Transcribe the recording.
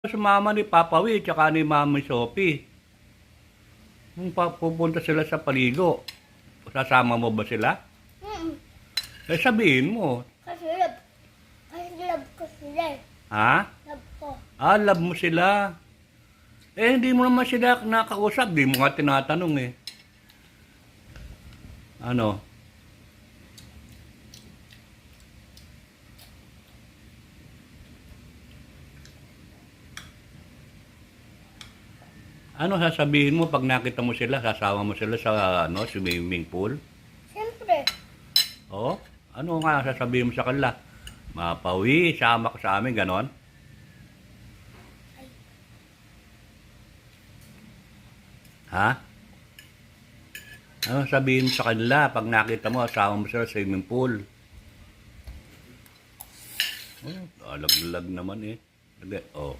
Sumama ni Papa Wi tsaka ni Mami Sophie. Kung pupunta sila sa paligo, sasama mo ba sila? Mm. Eh sabihin mo. Kasi love ko sila eh. Ha? Love ko. Love mo sila. Eh hindi mo naman sila nakausap, di mo nga tinatanong eh. Ano? Ano sasabihin mo pag nakita mo sila, sasama mo sila sa swimming pool? Siyempre. Oh, ano nga sasabihin mo sa kanila? Mapawi, sama ka sa amin, ganon? Ha? Ano sabihin mo sa kanila pag nakita mo, asama mo sila sa swimming pool? Oh, alaglag naman eh. Oh.